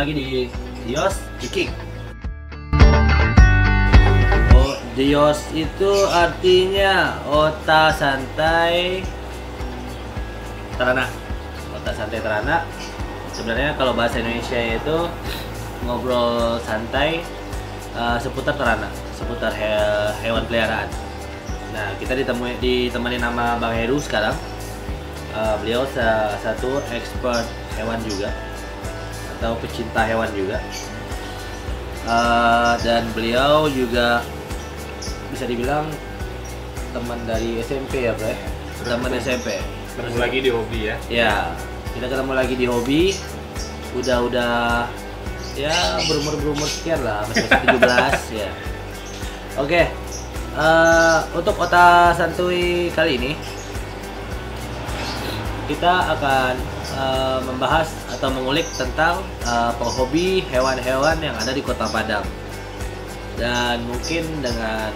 lagi di Dios Kick. Oh, Dios itu artinya otak santai terana. Otak santai terana. Sebenarnya kalau bahasa Indonesia itu ngobrol santai seputar terana, seputar hewan peliharaan. Nah, kita ditemani nama Bang Heru sekarang. Beliau satu expert hewan juga, atau pecinta hewan juga, dan beliau juga bisa dibilang teman dari SMP ya, Bro. Teman SMP. Ketemu lagi di hobi ya? Ya, kita ketemu lagi di hobi. Udah ya berumur sekian lah, masih 17 ya. Oke, untuk otak santuy kali ini kita akan membahas atau mengulik tentang penghobi hewan-hewan yang ada di Kota Padang. Dan mungkin dengan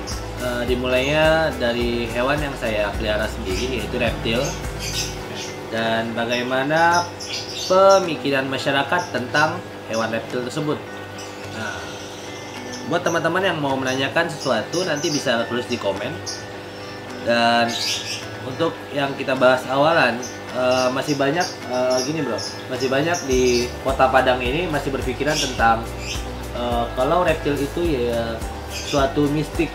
dimulainya dari hewan yang saya pelihara sendiri, yaitu reptil, dan bagaimana pemikiran masyarakat tentang hewan reptil tersebut. Nah, buat teman-teman yang mau menanyakan sesuatu nanti bisa tulis di komen. Dan untuk yang kita bahas awalan, masih banyak gini bro, masih banyak di Kota Padang ini masih berpikiran tentang kalau reptil itu ya suatu mistik,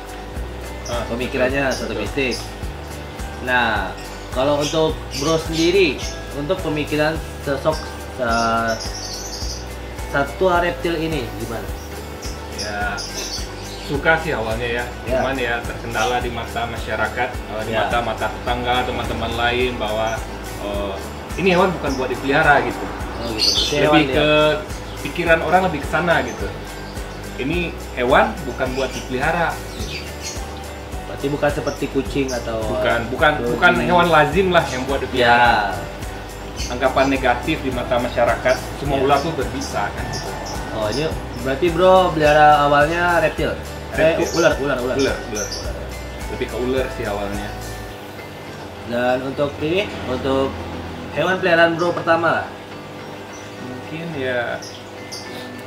pemikirannya suatu mistik. Nah, kalau untuk bro sendiri, untuk pemikiran sosok satwa reptil ini gimana? Ya, suka sih awalnya ya, cuman ya terkendala di mata masyarakat, di mata tetangga, teman-teman lain bahwa ini hewan bukan buat dipelihara gitu. Oh, gitu. Lebih ke pikiran orang lebih ke sana gitu. Ini hewan bukan buat dipelihara. Berarti bukan seperti kucing atau bukan hewan lazim lah yang buat dipelihara. Anggapan negatif di mata masyarakat, semua ular tuh berbisa kan gitu. Oh, ini berarti bro pelihara awalnya reptil. Ular. Lebih ke ular sih awalnya. Dan untuk ini, untuk hewan peliharaan bro pertama, mungkin ya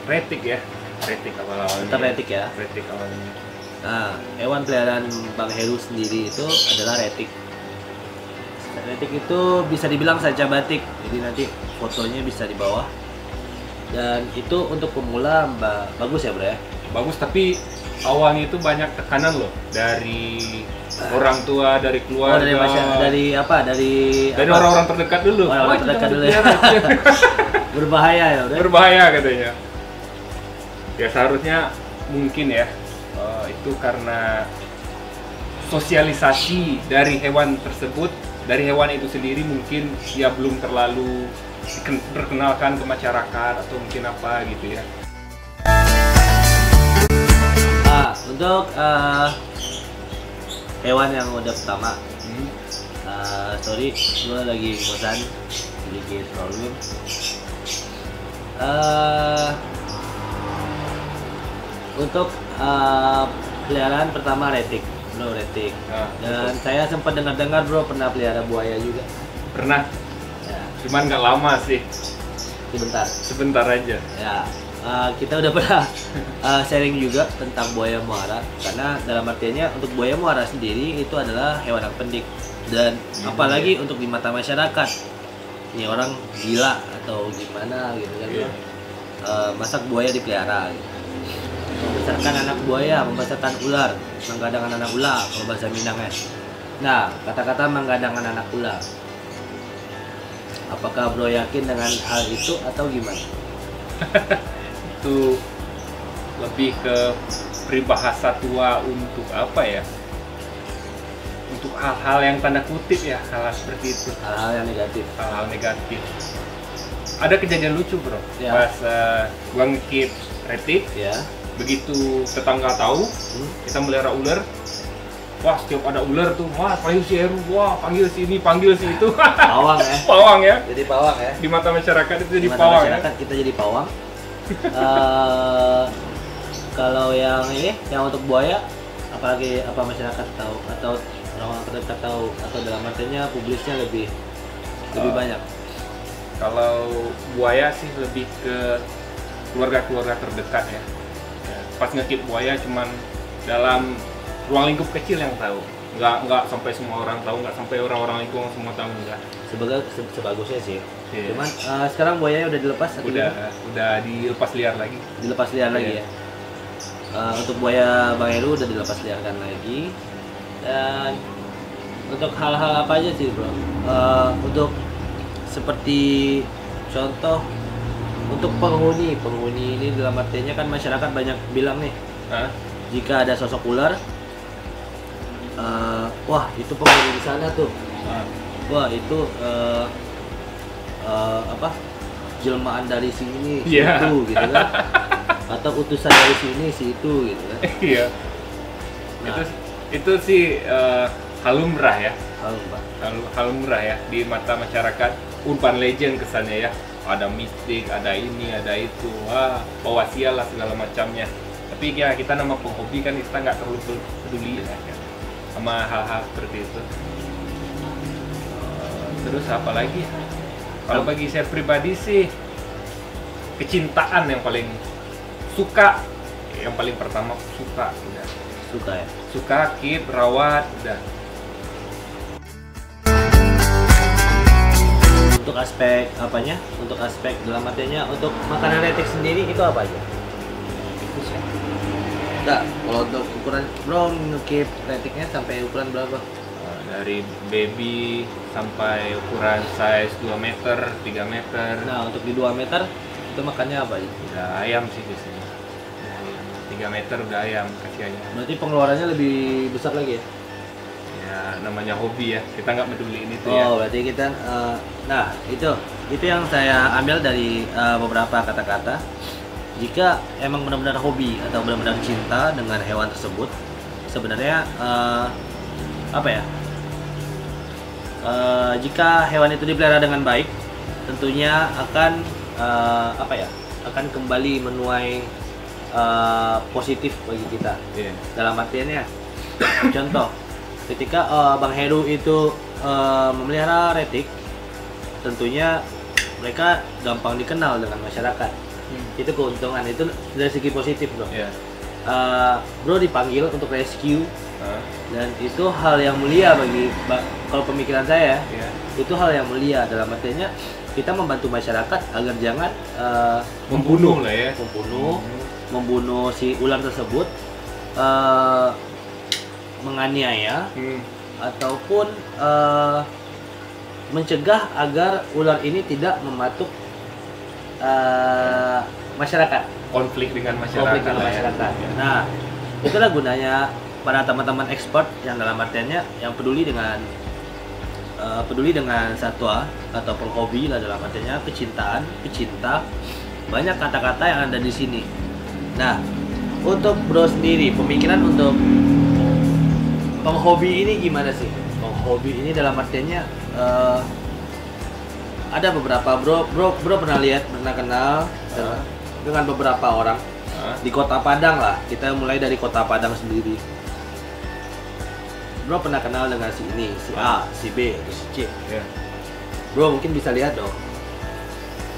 retik ya. Retik awal-awalnya. Tetap retik ya. Retik awalnya. Nah, hewan peliharaan Bang Heru sendiri itu adalah retik. Retik itu bisa dibilang saja batik, jadi nanti fotonya bisa di bawah. Dan itu untuk pemula bagus ya bro ya? Bagus, tapi awalnya itu banyak tekanan loh dari orang tua, dari keluarga. Dari orang-orang terdekat dulu. Orang terdekat dulu ya. Berbahaya ya udah. Berbahaya katanya. Ya seharusnya mungkin ya itu karena sosialisasi dari hewan tersebut, dari hewan itu sendiri mungkin ya belum terlalu diperkenalkan ke masyarakat atau mungkin apa gitu ya. Untuk hewan yang udah pertama, sorry, gue lagi bosan, sedikit problem. Untuk peliharaan pertama retik, bro, retik. Dan saya sempat dengar bro pernah pelihara buaya juga. Pernah. Ya. Cuman nggak lama sih. Sebentar aja. Ya. Kita udah pernah sharing juga tentang buaya muara, karena dalam artiannya untuk buaya muara sendiri itu adalah hewan yang pendik, dan apalagi untuk di mata masyarakat ini orang gila atau gimana gitu kan, masak buaya dipelihara gitu. Membesarkan anak buaya, membesarkan ular, menggadangkan anak ular kalau bahasa Minangnya. Nah, kata-kata menggadangkan anak ular, apakah bro yakin dengan hal itu atau gimana? Itu lebih ke peribahasa tua untuk apa ya, untuk hal-hal yang tanda kutip ya, hal seperti itu, hal-hal yang negatif. Ada kejadian lucu bro, pas gua ngekip retik, begitu tetangga tahu kita melihara ular, wah setiap ada ular tuh, wah panggil si Heru, wah panggil si ini, panggil si itu. Pawang ya. Pawang ya. Jadi pawang ya. Di mata masyarakat itu jadi pawang. Masyarakat kita jadi pawang. Kalau yang ini, yang untuk buaya, apalagi apa masyarakat tahu atau orang-orang terdekat tahu, atau dalam artinya publisnya lebih banyak? Kalau buaya sih lebih ke keluarga-keluarga terdekat ya. Pas ngekip buaya cuman dalam ruang lingkup kecil yang tahu, nggak sampai semua orang tahu, nggak sampai orang-orang lingkungan semua tahu, enggak. Sebagusnya sih. Cuman sekarang buayanya udah dilepas atau udah dilepas liar lagi. Dilepas liar lagi ya. Untuk buaya Bang Heru udah dilepas liarkan lagi. Dan untuk hal-hal apa aja sih bro? Untuk seperti contoh untuk penghuni ini dalam artinya kan masyarakat banyak bilang nih, jika ada sosok ular, wah itu penghuni di sana tuh, wah itu jelmaan dari sini si itu gitu kan, atau utusan dari sini si itu gitu kan. Iya. Nah, itu sih hal lumrah ya. Hal lumrah ya di mata masyarakat, urban legend kesannya ya. Ada mistik, ada ini, ada itu, bawa sial lah segala macamnya. Tapi ya kita nama penghobi kan, kita nggak terlalu peduli ya, sama hal-hal seperti itu. Terus apa lagi? Kalau bagi saya pribadi sih kecintaan yang paling suka, yang paling pertama suka, udah. Suka ya? Suka, keep, rawat, udah. Untuk aspek apanya? Untuk aspek dalam artinya untuk makanan retik sendiri itu apa aja? Itu sih. Enggak, kalau untuk ukuran bro ngekip retiknya sampai ukuran berapa? Dari baby sampai ukuran size 2 meter, 3 meter. Nah, untuk di 2 meter itu makannya apa aja? Udah ayam sih biasanya. 3 meter udah ayam kasih ayam. Berarti pengeluarannya lebih besar lagi ya? Ya namanya hobi ya, kita nggak peduli ini tuh ya. Oh berarti kita, nah itu yang saya ambil dari beberapa kata-kata. Jika emang benar-benar hobi atau benar-benar cinta dengan hewan tersebut, sebenarnya apa ya? Jika hewan itu dipelihara dengan baik, tentunya akan akan kembali menuai positif bagi kita. Dalam artiannya, contoh, ketika Bang Heru itu memelihara retik, tentunya mereka gampang dikenal dengan masyarakat. Itu keuntungan, itu dari segi positif bro. Bro dipanggil untuk rescue, dan itu hal yang mulia bagi, kalau pemikiran saya, itu hal yang mulia. Dalam artinya kita membantu masyarakat agar jangan membunuh lah ya, membunuh si ular tersebut, menganiaya, ataupun mencegah agar ular ini tidak mematuk masyarakat. Konflik dengan masyarakat. Ya. Nah, itulah gunanya para teman-teman expert yang dalam artiannya yang peduli dengan satwa atau penghobi lah, dalam artinya pecinta. Banyak kata-kata yang ada di sini. Nah, untuk bro sendiri, pemikiran untuk penghobi ini gimana sih? Penghobi ini dalam artinya ada beberapa bro pernah kenal dengan beberapa orang di Kota Padang lah. Kita mulai dari Kota Padang sendiri. Bro pernah kenal dengan si ini, si A, si B, atau si C. Bro mungkin bisa lihat dong,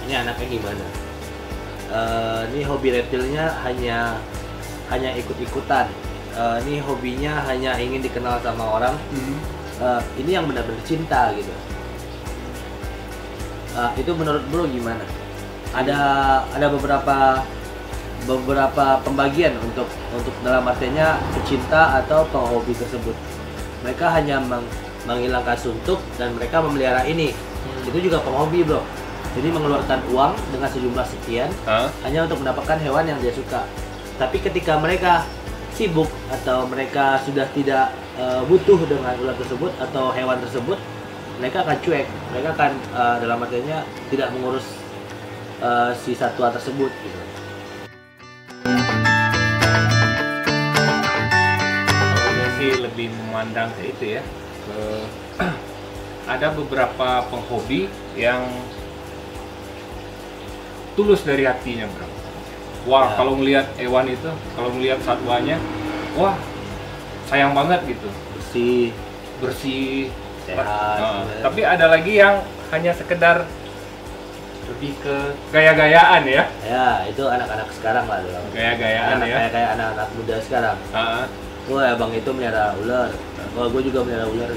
ini anaknya gimana. Ini hobi reptilnya hanya ikut-ikutan. Ini hobinya hanya ingin dikenal sama orang. Ini yang benar-benar cinta gitu. Itu menurut bro gimana? Ada beberapa pembagian untuk dalam artinya pecinta atau penghobi tersebut. Mereka hanya menghilangkan suntuk dan mereka memelihara ini. Itu juga penghobi bro. Jadi mengeluarkan uang dengan sejumlah sekian hanya untuk mendapatkan hewan yang dia suka. Tapi ketika mereka sibuk atau mereka sudah tidak butuh dengan ular tersebut atau hewan tersebut, mereka akan cuek. Mereka akan dalam artinya tidak mengurus si satwa tersebut gitu. Saya sih lebih memandang ke itu ya, ada beberapa penghobi yang tulus dari hatinya bro. Wah ya. Kalau ngelihat hewan itu, kalau ngelihat satwanya, wah sayang banget gitu. Bersih, sehat. Tapi ada lagi yang hanya sekedar lebih ke gaya-gayaan ya. Ya, itu anak-anak sekarang lah dulu. Gaya-gayaan ya. Kayak anak-anak muda sekarang. Wah, abang itu melihara ular. Wah, gue juga melihara ular.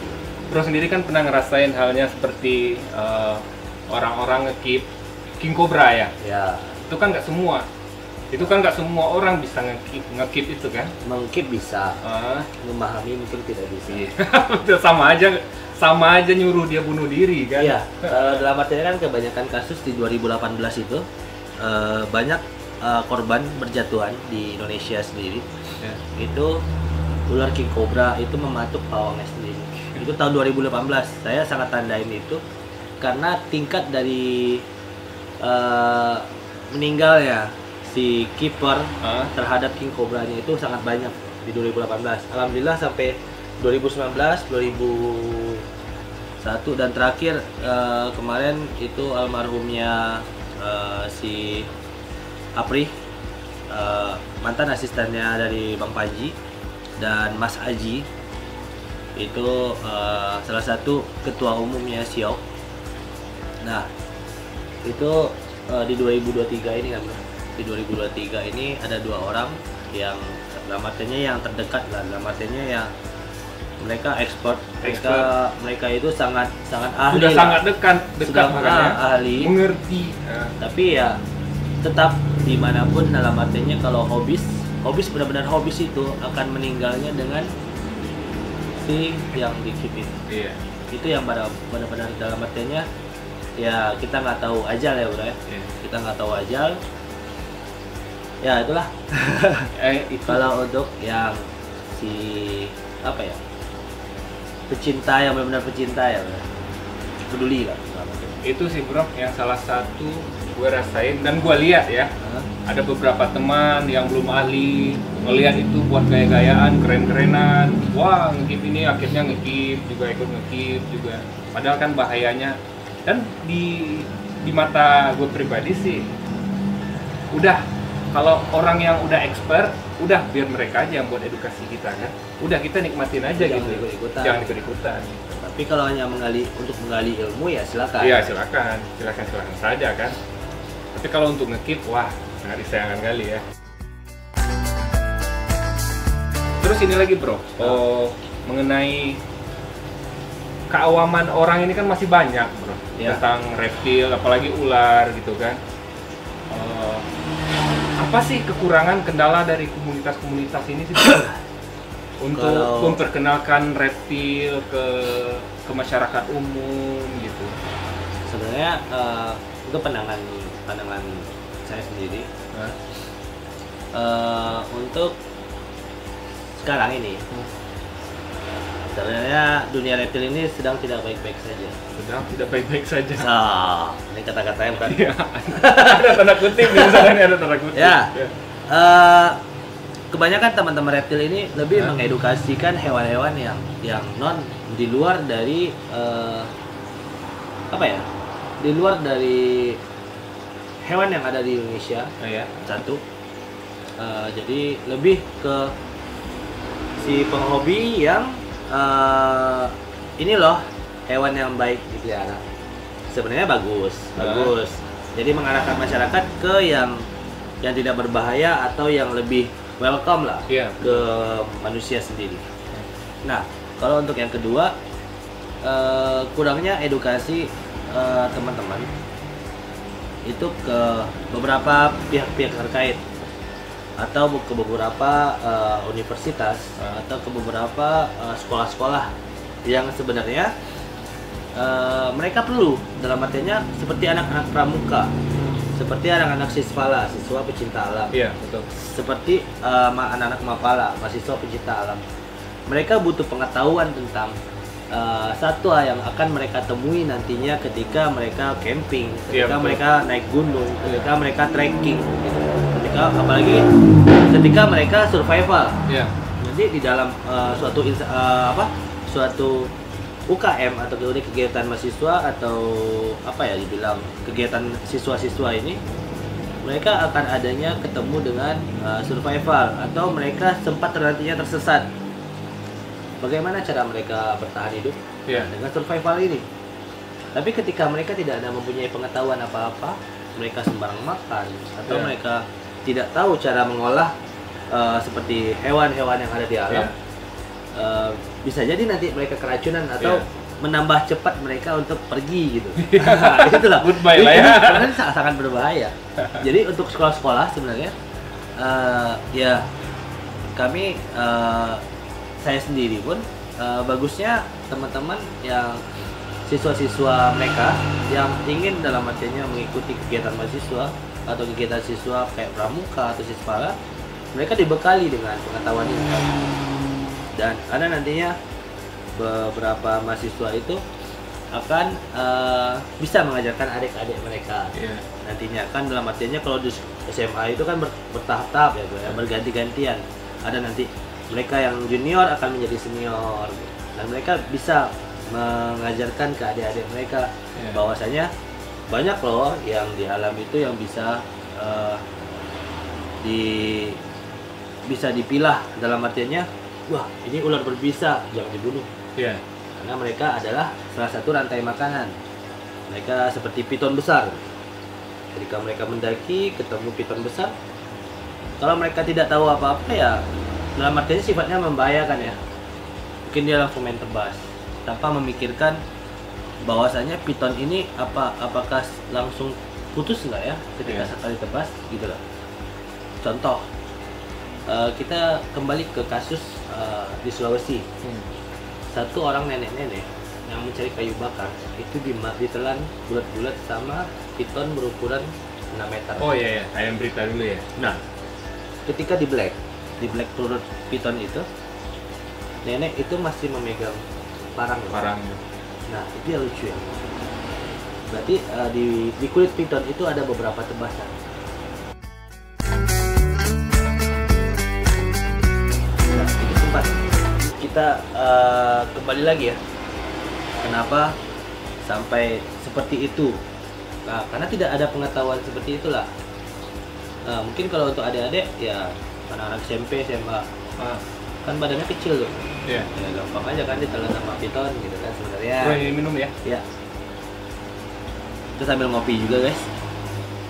Bro sendiri kan pernah ngerasain halnya seperti orang-orang nge-keep king cobra ya? Ya. Itu kan nggak semua. Itu kan nggak semua orang bisa nge-keep itu kan? Meng-keep bisa. Memahami mungkin tidak bisa. Iya. sama aja nyuruh dia bunuh diri kan? Iya. Dalam artinya kan kebanyakan kasus di 2018 itu banyak korban berjatuhan di Indonesia sendiri. Ya. Itu ular king cobra itu mematuk pawangnya sendiri. Itu tahun 2018. Saya sangat tandain itu karena tingkat dari meninggalnya si kiper terhadap king cobranya itu sangat banyak di 2018. Alhamdulillah sampai 2019, 2001 dan terakhir kemarin itu almarhumnya si Apri, mantan asistennya dari Bang Panji dan Mas Aji, itu salah satu ketua umumnya Siok. Nah, itu di 2023 ini kan, di 2023 ini ada 2 orang yang lamatnya yang terdekat lah, lamatnya yang mereka expert. Mereka itu sangat ahli. Sudah sangat dekat makanya ahli, mengerti. Tapi ya tetap dimanapun dalam artinya kalau hobis benar-benar hobis itu akan meninggalnya dengan si yang dikip itu. Iya. Itu yang benar-benar dalam artinya ya kita nggak tahu ajal ya bro ya. Iya. Kita nggak tahu ajal. Ya itulah. Kalau untuk yang si apa ya, pecinta yang benar-benar pecinta ya bro, peduli lah. Itu sih bro yang salah satu gue rasain dan gue lihat ya. Ada beberapa teman yang belum ahli ngelihat itu buat gaya-gayaan, keren-kerenan. Wah, ngekip ini akhirnya ngekip juga, ikut ngekip juga. Padahal kan bahayanya. Dan di mata gue pribadi sih, udah kalau orang yang udah expert, udah biar mereka aja yang buat edukasi kita kan. Udah kita nikmatin aja Jangan gitu. ikut-ikutan. Jangan ikut-ikutan. Tapi kalau hanya untuk menggali ilmu ya silakan. Iya silakan saja kan. Tapi kalau untuk ngekip, wah sangat disayangkan kali ya. Terus ini lagi bro, mengenai keawaman orang ini kan masih banyak bro, ya. Tentang reptil, apalagi ular gitu kan. Apa sih kekurangan kendala dari komunitas-komunitas ini sih untuk memperkenalkan reptil ke masyarakat umum gitu? Sebenarnya untuk pandangan saya sendiri, untuk sekarang ini sebenarnya dunia reptil ini sedang tidak baik-baik saja. Ini kata-kata yang berat. Ya, ada tanda kutip misalnya, ada tanda kutip. Ya. Kebanyakan teman-teman reptil ini lebih mengedukasikan hewan-hewan yang non di luar dari di luar dari hewan yang ada di Indonesia. Satu, jadi lebih ke si penghobi yang ini loh hewan yang baik dipelihara. Sebenarnya bagus. Jadi mengarahkan masyarakat ke yang tidak berbahaya atau yang lebih welcome lah ke manusia sendiri. Nah, kalau untuk yang kedua, kurangnya edukasi teman-teman itu ke beberapa pihak-pihak terkait atau ke beberapa universitas atau ke beberapa sekolah-sekolah yang sebenarnya mereka perlu, dalam artinya seperti anak-anak pramuka, seperti anak-anak siswala, siswa pecinta alam. Iya, betul. Seperti anak-anak mapala, mahasiswa pecinta alam. Mereka butuh pengetahuan tentang satwa yang akan mereka temui nantinya ketika mereka camping, ketika mereka naik gunung, ketika mereka trekking, gitu. Apalagi ketika mereka survival. Jadi di dalam suatu UKM atau kegiatan mahasiswa atau dibilang kegiatan siswa-siswa ini, mereka akan adanya ketemu dengan survival atau mereka sempat nantinya tersesat. Bagaimana cara mereka bertahan hidup dengan survival ini? Tapi ketika mereka tidak ada mempunyai pengetahuan apa-apa, mereka sembarang makan atau mereka tidak tahu cara mengolah seperti hewan-hewan yang ada di alam, bisa jadi nanti mereka keracunan atau menambah cepat mereka untuk pergi gitu. Itulah goodbye lah ya. Karena sangat berbahaya. Jadi untuk sekolah-sekolah sebenarnya ya kami saya sendiri pun bagusnya teman-teman yang siswa-siswa mereka yang ingin dalam artinya mengikuti kegiatan mahasiswa atau kegiatan siswa kayak pramuka atau siswala, mereka dibekali dengan pengetahuan ini. Dan ada nantinya beberapa mahasiswa itu akan bisa mengajarkan adik-adik mereka. Nantinya kan dalam artinya kalau di SMA itu kan bertahap-tahap ya, berganti-gantian. Ada nanti mereka yang junior akan menjadi senior dan mereka bisa mengajarkan ke adik-adik mereka bahwasanya banyak loh yang di alam itu yang bisa bisa dipilah, dalam artinya wah ini ular berbisa jangan dibunuh karena mereka adalah salah satu rantai makanan. Mereka seperti piton besar, ketika mereka mendaki ketemu piton besar, kalau mereka tidak tahu apa-apa ya dalam artinya sifatnya membahayakan ya, mungkin dia langsung main tebas tanpa memikirkan bahwasanya piton ini apakah langsung putus nggak ya ketika sekali tebas gitu loh. Contoh kita kembali ke kasus di Sulawesi, satu orang nenek-nenek yang mencari kayu bakar itu ditelan bulat-bulat sama piton berukuran 6 meter. Oh iya, saya berita dulu ya. Nah, ketika di black turut piton itu, nenek itu masih memegang parang. Nah, itu yang lucu ya. Berarti di kulit piton itu ada beberapa tebasan. Nah, itu sempat kita kembali lagi ya. Kenapa sampai seperti itu? Nah, karena tidak ada pengetahuan seperti itulah. Nah, mungkin kalau untuk adik-adik ya anak-anak SMP, SMA, kan badannya kecil tuh. Ya gampang aja kan ditelan sama piton gitu kan sebenarnya. Boleh minum ya? Iya. Terus sambil ngopi juga guys.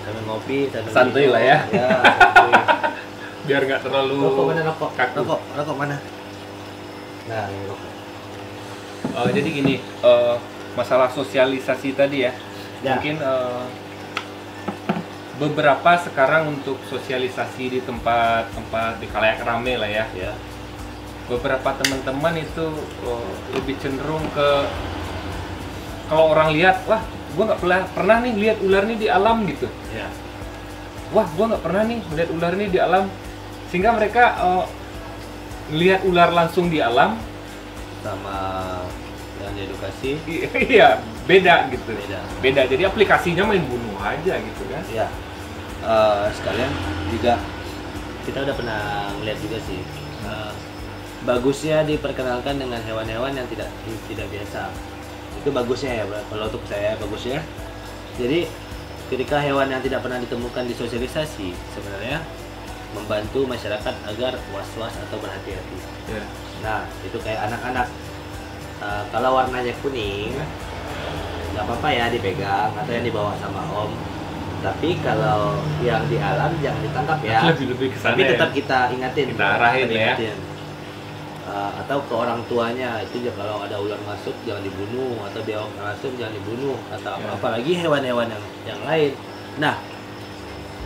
Sambil ngopi, santuy lah ya. Ya, santuy. Biar nggak terlalu. Rokok mana rokok? Kaku. Rokok mana? Nah, ini rokok. Jadi gini, masalah sosialisasi tadi ya. Mungkin beberapa sekarang untuk sosialisasi di tempat-tempat di khalayak rame lah ya. Beberapa teman-teman itu lebih cenderung ke kalau orang lihat, wah gua nggak pernah nih lihat ular nih di alam gitu. Wah gua nggak pernah nih lihat ular nih di alam, sehingga mereka lihat ular langsung di alam sama yang diedukasi. Iya beda gitu. Beda. Jadi aplikasinya main bunuh aja gitu kan. Iya. Sekalian juga kita udah pernah melihat juga sih. Bagusnya diperkenalkan dengan hewan-hewan yang tidak biasa. Itu bagusnya ya, kalau untuk saya bagusnya. Jadi ketika hewan yang tidak pernah ditemukan di sosialisasi, sebenarnya membantu masyarakat agar was-was atau berhati-hati. Nah, itu kayak anak-anak. Kalau warnanya kuning, nggak apa-apa ya dipegang atau yang dibawa sama om. Tapi kalau yang di alam jangan ditangkap ya. Lebih kesana. Tapi tetap kita ingatin. Kita arahin ya. Atau ke orang tuanya itu kalau ada ular masuk jangan dibunuh, atau biawak masuk jangan dibunuh, atau apalagi hewan-hewan yang lain. Nah,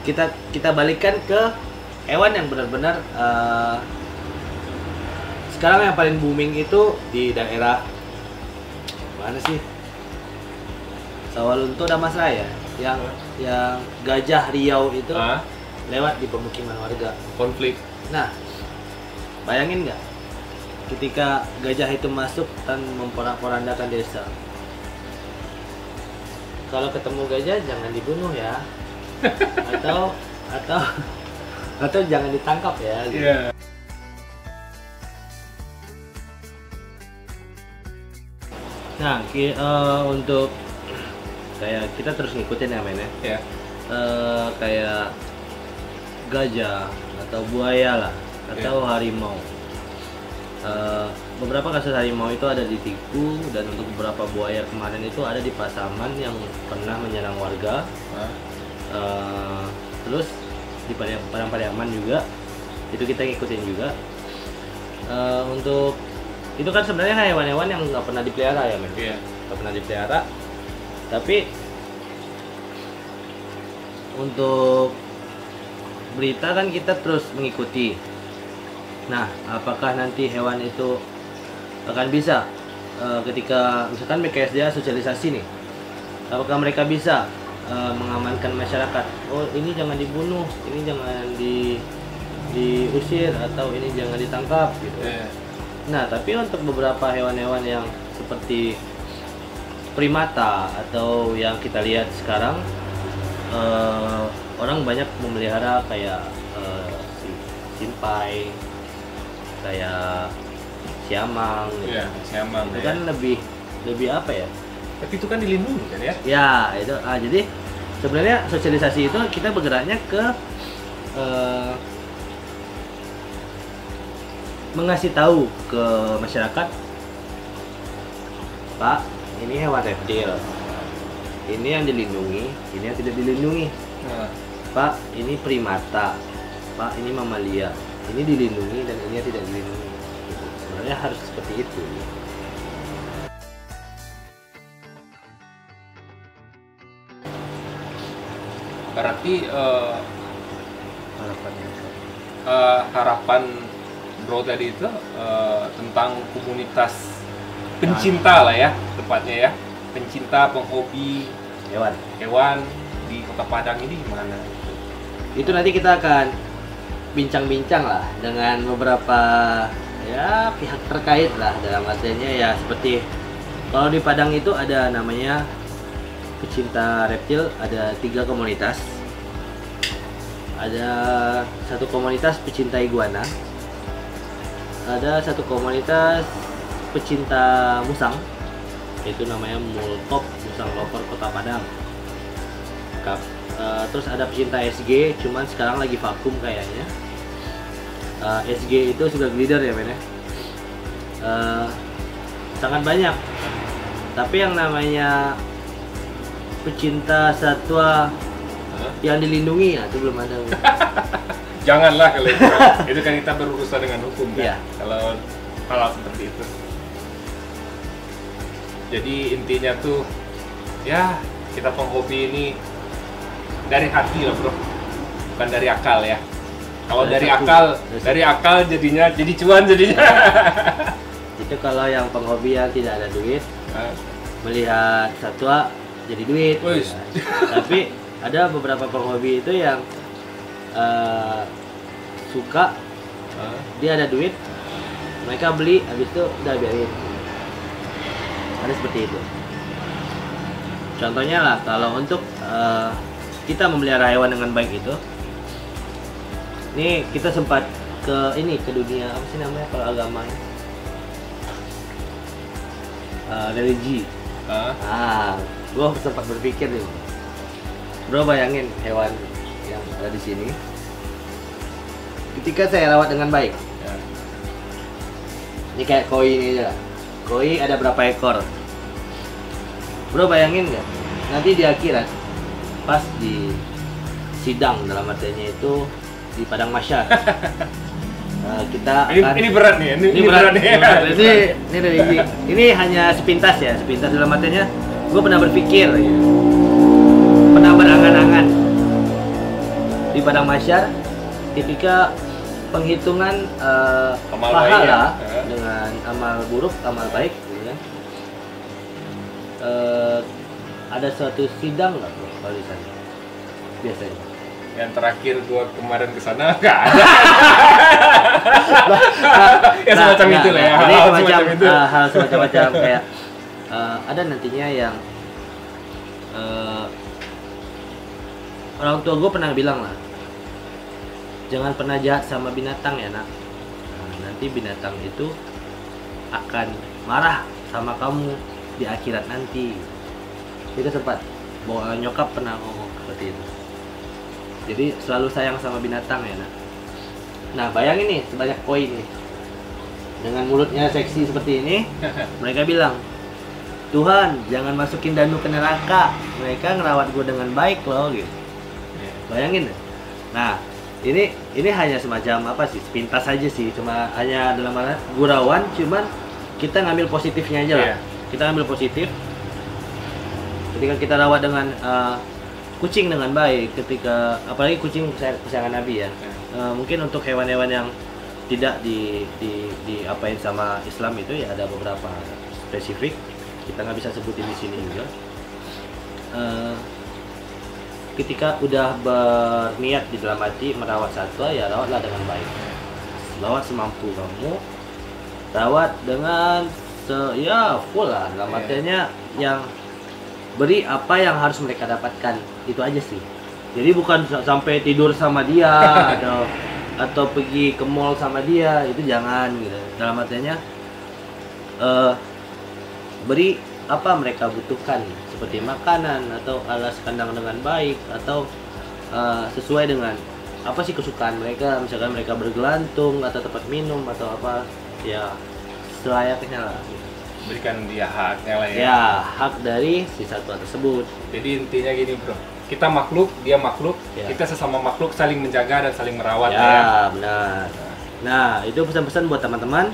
kita balikkan ke hewan yang benar-benar sekarang yang paling booming itu di daerah mana sih? Sawalunto Damasraya yang gajah Riau itu lewat di pemukiman warga. Konflik. Nah, bayangin nggak ketika gajah itu masuk dan memporak-porandakan desa. Kalau ketemu gajah jangan dibunuh ya, atau jangan ditangkap ya. Gitu. Nah, untuk kayak kita terus ngikutin ya mainnya. Kayak gajah atau buaya lah atau harimau. beberapa kasus harimau itu ada di Tiku, dan untuk beberapa buaya kemarin itu ada di Pasaman yang pernah menyerang warga. Terus di Padang-Pariaman juga itu kita ngikutin juga. Untuk itu kan sebenarnya hewan-hewan yang nggak pernah dipelihara ya, men. Iya. Nggak pernah dipelihara. Tapi untuk berita kan kita terus mengikuti. Nah, apakah nanti hewan itu akan bisa ketika misalkan BKSDA sosialisasi nih, apakah mereka bisa mengamankan masyarakat? Oh, ini jangan dibunuh, ini jangan diusir, atau ini jangan ditangkap gitu. Nah, tapi untuk beberapa hewan-hewan yang seperti primata atau yang kita lihat sekarang, orang banyak memelihara kayak simpai, kayak siamang gitu. Iya, siamang itu ya. kan lebih apa ya? Tapi itu kan dilindungi kan ya? Ya, itu jadi sebenarnya sosialisasi itu kita bergeraknya ke mengasih tahu ke masyarakat, Pak, ini hewan reptil, ini yang dilindungi, ini yang tidak dilindungi. Pak, ini primata, Pak, ini mamalia, ini dilindungi dan ini yang tidak dilindungi. Gitu. Sebenarnya harus seperti itu. Berarti harapan Bro tadi itu tentang komunitas pencinta lah ya, tepatnya ya, pencinta penghobi hewan di Kota Padang ini gimana? Itu nanti kita akan bincang-bincang lah dengan beberapa ya pihak terkait lah, dalam artinya ya seperti kalau di Padang itu ada namanya pecinta reptil, ada 3 komunitas. Ada satu komunitas pecinta iguana, ada satu komunitas pecinta musang, itu namanya Mulkop Musang Loper Kota Padang. Terus ada pecinta SG, cuman sekarang lagi vakum kayaknya. SG itu sudah glider ya, men ya. Sangat banyak. Tapi yang namanya pecinta satwa yang dilindungi ya itu belum ada. Janganlah kalau itu, itu kan kita berurusan dengan hukum kan. Iya. Kalau hal seperti itu. Jadi intinya tuh ya kita penghobi ini dari hati lah bro, bukan dari akal ya. Kalau dari akal jadinya jadi cuan jadinya. Itu kalau yang penghobi yang tidak ada duit, melihat satwa jadi duit. Ya. Tapi ada beberapa penghobi itu yang suka, dia ada duit, mereka beli, habis itu udah biarin. Ada seperti itu. Contohnya lah, kalau untuk kita memelihara hewan dengan baik itu, ini kita sempat ke dunia apa sih namanya kalau agama, religi. Gue sempat berpikir nih, bro, bayangin hewan yang ada di sini, ketika saya rawat dengan baik, ini kayak koi ini aja lah. Koi ada berapa ekor? Bro, bayangin nggak? Nanti di akhirat, pas di sidang dalam artinya itu di padang mahsyar, kita akan ini berat nih, ini berat nih. Ini religi. Ini hanya sepintas ya, sepintas dalam artinya. Gue pernah berpikir, pernah berangan-angan di padang mahsyar ketika penghitungan pahala dengan amal buruk, amal baik, gitu kan. Ada suatu sidang nggak bro kalau di sana biasanya? Yang terakhir gua kemarin kesana nggak ada. Ya semacam itu lah ya. Jadi hal semacam kayak ada nantinya yang orang tua gue pernah bilang lah, jangan pernah jahat sama binatang ya nak. Nanti binatang itu akan marah sama kamu di akhirat nanti. Itu sempat bahwa nyokap pernah ngomong seperti itu. Jadi selalu sayang sama binatang ya nak. Nah bayangin nih, sebanyak koi nih, dengan mulutnya seksi seperti ini, mereka bilang, Tuhan jangan masukin Danu ke neraka, mereka ngerawat gue dengan baik loh gitu. Bayangin. Nah, ini hanya semacam apa sih, sepintas saja sih, cuma hanya dalam mana gurauan, cuman kita ngambil positifnya aja lah. Kita ambil positif ketika kita rawat dengan kucing dengan baik, ketika apalagi kucing kesayangan Nabi ya. Mungkin untuk hewan-hewan yang tidak diapain sama Islam itu ya ada beberapa spesifik, kita nggak bisa sebutin di sini juga. Ketika udah berniat di dalam hati merawat satwa, ya rawatlah dengan baik, rawat semampu kamu, rawat dengan ya full lah, dalam artinya yang beri apa yang harus mereka dapatkan, itu aja sih. Jadi bukan sampai tidur sama dia atau pergi ke mall sama dia, itu jangan gitu. Dalam artinya beri apa mereka butuhkan, seperti makanan atau alas kandang dengan baik, atau sesuai dengan apa sih kesukaan mereka, misalkan mereka bergelantung atau tempat minum atau apa, ya selayaknya lah gitu. Berikan dia haknya lah ya. Ya, hak dari si satwa tersebut. Jadi intinya gini bro, kita makhluk, dia makhluk, kita sesama makhluk saling menjaga dan saling merawat ya. Benar. Nah, itu pesan-pesan buat teman-teman.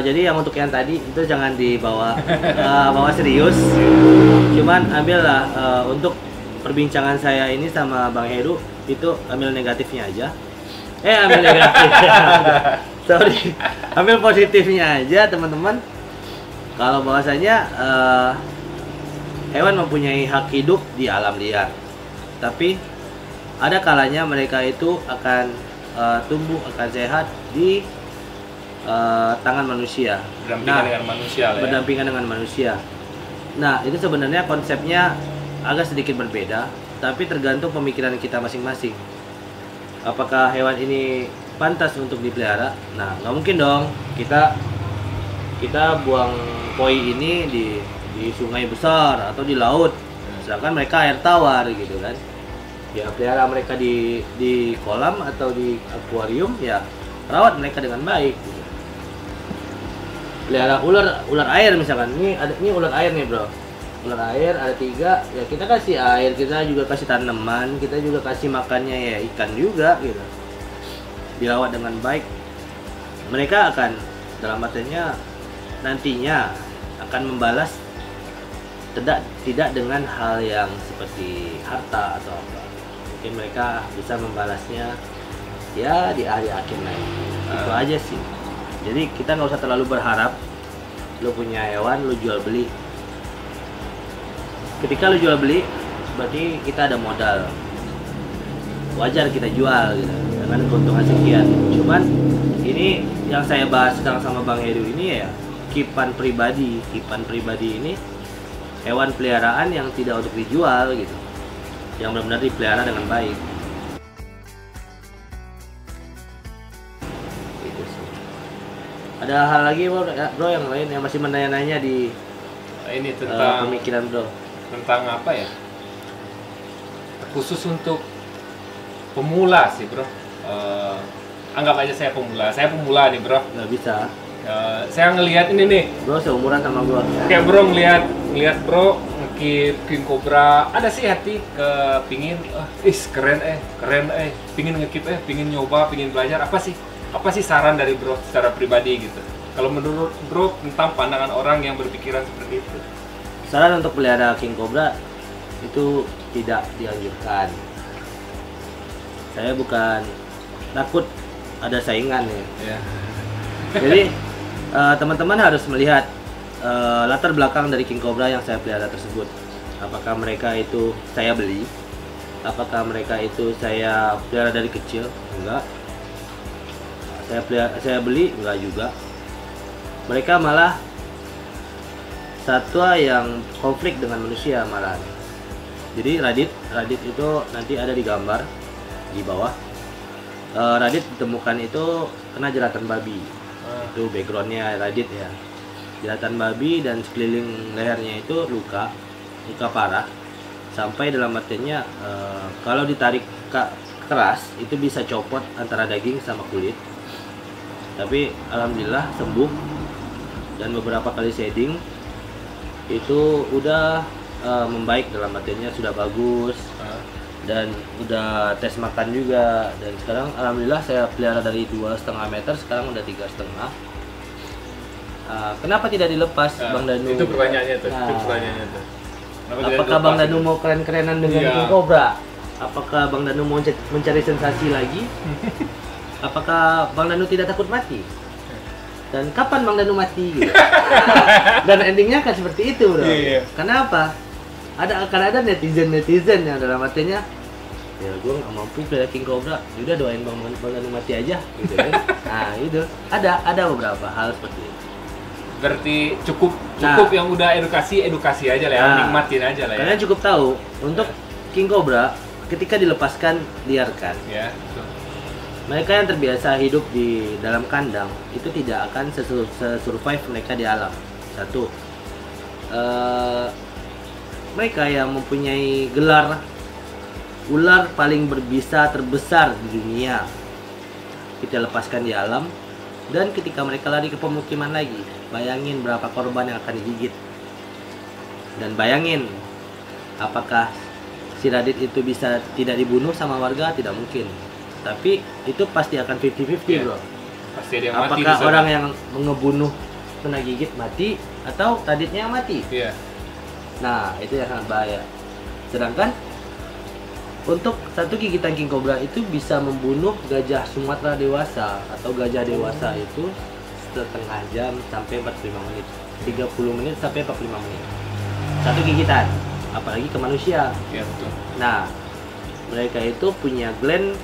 Jadi yang untuk yang tadi itu jangan dibawa bawa serius, cuman ambillah untuk perbincangan saya ini sama Bang Heru itu ambil negatifnya aja. Ambil negatifnya sorry, ambil positifnya aja teman-teman. Kalau bahwasanya hewan mempunyai hak hidup di alam liar, tapi ada kalanya mereka itu akan tumbuh, akan sehat di tangan manusia. Berdampingan dengan manusia lah ya. Berdampingan dengan manusia. Nah, itu sebenarnya konsepnya agak sedikit berbeda, tapi tergantung pemikiran kita masing-masing. Apakah hewan ini pantas untuk dipelihara? Nah, nggak mungkin dong kita buang koi ini di sungai besar atau di laut. Misalkan mereka air tawar gitu kan. Ya pelihara mereka di kolam atau di akuarium, ya rawat mereka dengan baik gitu. Pelihara ular air misalkan, ini ular air nih bro, ular air ada 3, ya kita kasih air, kita juga kasih tanaman, kita juga kasih makannya ya ikan juga gitu. Dirawat dengan baik, mereka akan dalam artinya nantinya akan membalas tidak dengan hal yang seperti harta atau apa. Mungkin mereka bisa membalasnya ya di hari akhir nanti. Itu aja sih. Jadi kita nggak usah terlalu berharap lo punya hewan lo jual beli. Ketika lo jual beli berarti kita ada modal, wajar kita jual gitu dengan keuntungan sekian. Cuman ini yang saya bahas sekarang sama Bang Heru ini ya kipan pribadi ini hewan peliharaan yang tidak untuk dijual gitu, yang benar-benar dipelihara dengan baik. Ada hal lagi bro yang lain yang masih menanya-nanya di ini tentang pemikiran bro? Tentang apa ya? Khusus untuk pemula sih bro. Anggap aja saya pemula nih bro. Nggak bisa. Saya ngelihat ini nih. Bro seumuran sama gua. Kayak bro ngelihat bro ngekip king cobra. Ada sih hati pingin, keren pingin ngekip pingin nyoba, pingin belajar. Apa sih saran dari bro secara pribadi gitu? Kalau menurut bro tentang pandangan orang yang berpikiran seperti itu? Saran untuk pelihara king cobra itu tidak dianjurkan. Saya bukan takut ada saingan ya. Jadi teman-teman harus melihat latar belakang dari king cobra yang saya pelihara tersebut. Apakah mereka itu saya beli? Apakah mereka itu saya pelihara dari kecil? Enggak. Saya beli enggak juga. Mereka malah satwa yang konflik dengan manusia malah. Jadi Radit itu nanti ada di gambar di bawah. Radit ditemukan itu kena jeratan babi. Itu backgroundnya Radit ya. Jeratan babi dan sekeliling lehernya itu luka parah. Sampai dalam artinya kalau ditarik keras itu bisa copot antara daging sama kulit. Tapi alhamdulillah sembuh, dan beberapa kali shedding itu udah membaik, dalam artinya sudah bagus. Dan udah tes makan juga, dan sekarang alhamdulillah saya pelihara dari 2,5 meter sekarang udah 3,5. Kenapa tidak dilepas, Bang Danu? Itu pertanyaannya tuh. Itu pertanyaannya tuh. Apakah Bang Danu mau keren-kerenan dengan King Cobra? Apakah Bang Danu mau mencari sensasi lagi? Apakah Bang Danu tidak takut mati? Dan kapan Bang Danu mati? Gitu? Dan endingnya kan seperti itu, bro. Kenapa? Akan ada netizen yang dalam artinya, ya gue nggak mampu pelihara King Cobra, udah doain Bang Danu mati aja, gitu kan? Nah itu ada beberapa hal seperti itu. Berarti cukup yang udah edukasi aja lah ya, nikmatin aja lah ya. Kalian cukup tahu untuk King Cobra ketika dilepaskan liarkan. Ya, betul. Mereka yang terbiasa hidup di dalam kandang itu tidak akan survive mereka di alam. Satu, mereka yang mempunyai gelar ular paling berbisa terbesar di dunia kita lepaskan di alam, dan ketika mereka lari ke pemukiman lagi, bayangin berapa korban yang akan digigit. Dan bayangin, apakah si Radit itu bisa tidak dibunuh sama warga? Tidak mungkin. Tapi itu pasti akan 50-50, bro. Pasti ada yang apakah mati. Apakah orang yang mengebunuh kena gigit mati, atau Raditnya yang mati? Iya. Nah, itu yang sangat bahaya. Sedangkan untuk satu gigitan King Cobra itu bisa membunuh gajah Sumatera dewasa atau gajah dewasa itu setengah jam sampai 45 menit, 30 menit sampai 45 menit. Satu gigitan, apalagi ke manusia. Iya, betul. Nah, mereka itu punya gland,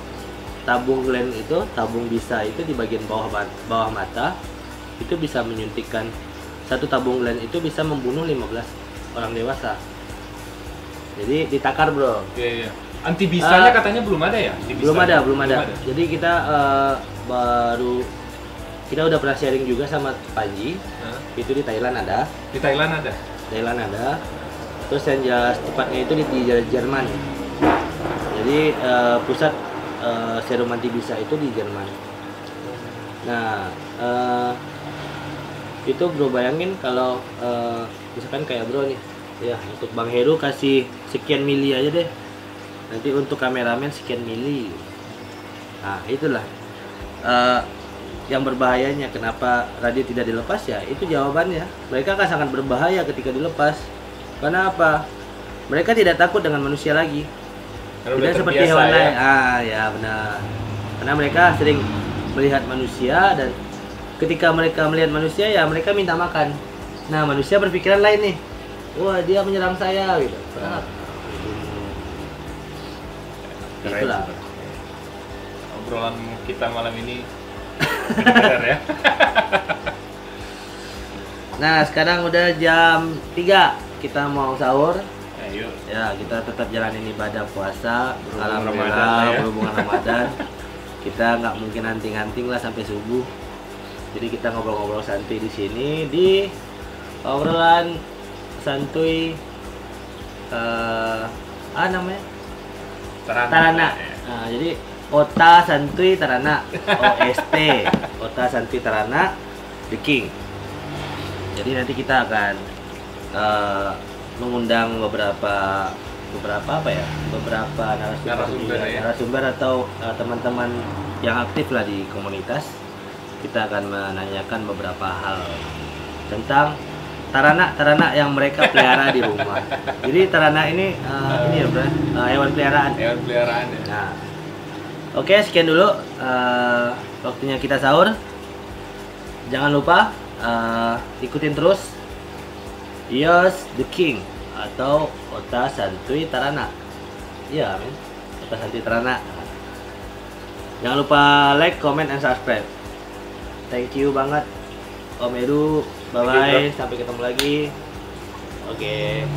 tabung gland itu, tabung bisa itu di bagian bawah mata, itu bisa menyuntikkan, satu tabung gland itu bisa membunuh 15 orang dewasa. Jadi ditakar, bro. Iya. Antibisanya katanya belum ada ya? Belum ada. Jadi kita kita udah pernah sharing juga sama Panji. Itu di Thailand ada. Di Thailand ada. Terus yang jelas tepatnya itu di Jerman. Jadi pusat serum antibisa itu di Jerman. Nah, itu bro bayangin kalau misalkan kayak bro nih, ya untuk Bang Heru kasih sekian mili aja deh. Nanti untuk kameramen sekian mili. Nah itulah yang berbahayanya. Kenapa Radit tidak dilepas ya? Itu jawabannya. Mereka akan sangat berbahaya ketika dilepas. Karena apa? Mereka tidak takut dengan manusia lagi. Tidak seperti hewan lain. Ya benar. Karena mereka sering melihat manusia, dan ketika mereka melihat manusia ya mereka minta makan. Nah manusia berpikiran lain nih. Wah dia menyerang saya gitu. Itulah obrolan kita malam ini benar ya. Nah sekarang udah jam 3, kita mau sahur. Ayo. Ya kita tetap jalanin ibadah puasa. Alhamdulillah berhubungan Ramadan. Kita nggak mungkin anting-anting lah sampai subuh. Jadi kita ngobrol-ngobrol santuy di sini di obrolan santuy namanya Tarana. Nah, jadi Ota Santuy Tarana, OST, Ota Santuy Tarana, The King. Jadi nanti kita akan mengundang beberapa narasumber atau teman-teman yang aktif lah di komunitas. Kita akan menanyakan beberapa hal tentang Tarana yang mereka pelihara di rumah. Jadi Tarana ini ya bro, hewan peliharaan. Hewan peliharaan ya. Nah, oke sekian dulu waktunya kita sahur. Jangan lupa ikutin terus Yos The King atau Ota Santuy Tarana. Iya men, Ota Santuy Tarana. Jangan lupa like, comment, and subscribe. Thank you banget Om Heru. Bye bye, sampai ketemu lagi. Oke.